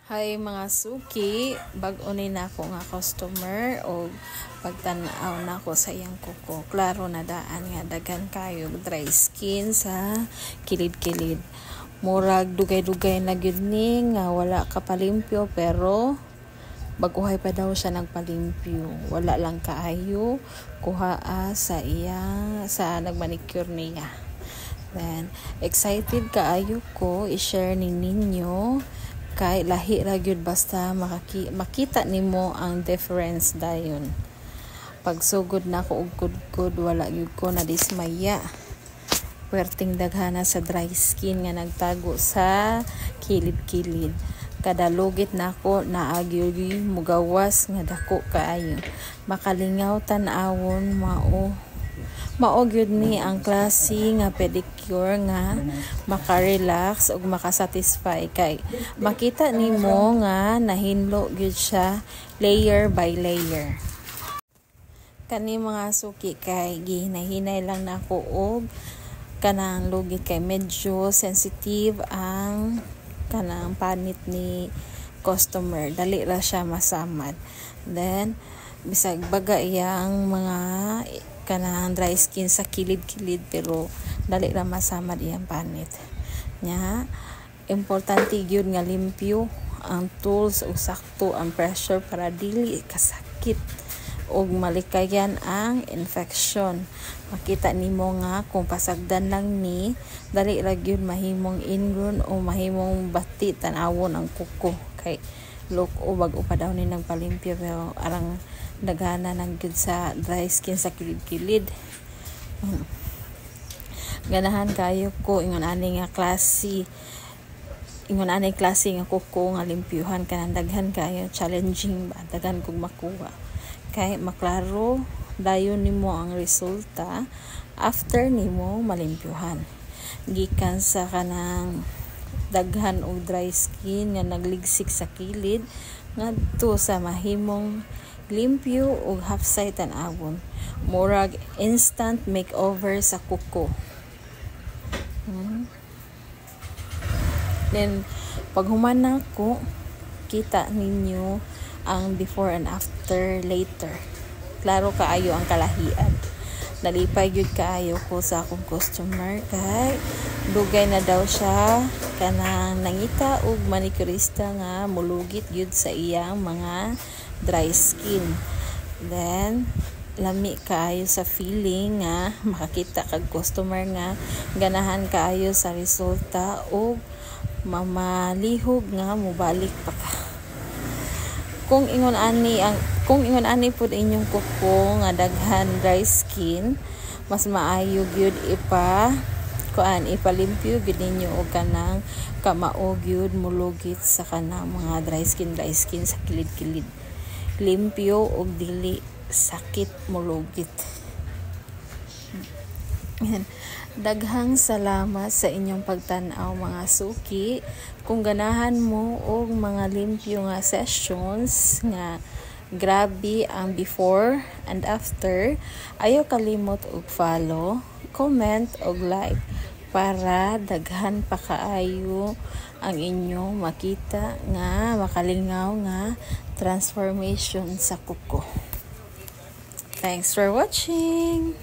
Hi mga suki, bag-o ni na ako nga customer o pagtanaw na ako sa iyang kuko. Klaro na daan nga daghan kayo dry skin sa kilid-kilid. Murag dugay-dugay na gyud ni nga wala ka palimpyo pero baguhay pa daw siya nagpalimpyo. Wala lang kaayo kuha sa nagmanicure niya. Then excited kaayo ko i-share ni ninyo kay lahi ra gyud basta makita nimo ang difference dayon. Pagsugod na ko og good wala gyud ko na dismaya. Perting daghana sa dry skin nga nagtago sa kilid-kilid. Kada lugit nako naagyo mugawas nga dako kaayo. Makalingaw tan-awon mao gyud ni ang klase nga pedicure nga maka-relax ug maka-satisfy kay makita nimo nga nahinlo gyud siya layer by layer. Kani mga suki kay gihinahinay lang nako og kanang lugit kay medyo sensitive ang kanang panit ni customer, dali ra siya masamad. Then bisag baga iyang mga kanang dry skin sa kilid-kilid pero dali ra masamad iyang panit nya. Importante gyud nga limpyo ang tools ug sakto ang pressure para dili kasakit ug malikayan ang infection. Makita nimo nga kung pasagdan lang ni dali ra gyud mahimong ingrown o mahimong bati tan-awon ang kuko kay look o bag-o pa daw ni nagpalimpyo pero arang dagana nang gyud sa dry skin sa kilid-kilid. Ganahan kayo ko ingon ani klase nga kuko nga limpyuhan kanang daghan kayo challenging ba daghan kog makuha kay maklaro dayon nimo ang resulta after nimo malimpyuhan gikan sa kanang daghan og dry skin nga nagligsik sa kilid ngadto sa mahimong limpyo ug hapsay tan-awon. Murag instant makeover sa kuko. Then pag human nako kita ninyo ang before and after later. Klaro kaayo ang kalahian. Nalipay gyud kaayo ko sa akong customer kay dugay na daw siya kanang nangita og manicurista nga mulugit gyud sa iyang mga dry skin. Then lami kaayo sa feeling nga makakita kag customer nga ganahan kaayo sa resulta o mamalihog nga mubalik pa ka. Kung ingon ani pud inyong kuko nga daghan dry skin, mas maayo gyud ipalimpyo gyud ninyo og kanang kamao gyud mulugit sa kanang mga dry skin sa kilid-kilid. Limpyo og dili sakit mulugit. Daghang salamat sa inyong pagtan-aw mga suki. Kung ganahan mo og mga limpyo nga sessions nga grabe ang before and after, ayaw kalimot og follow, comment og like para daghan pa kaayo ang inyong makita nga makalingaw nga transformation sa kuko. Thanks for watching.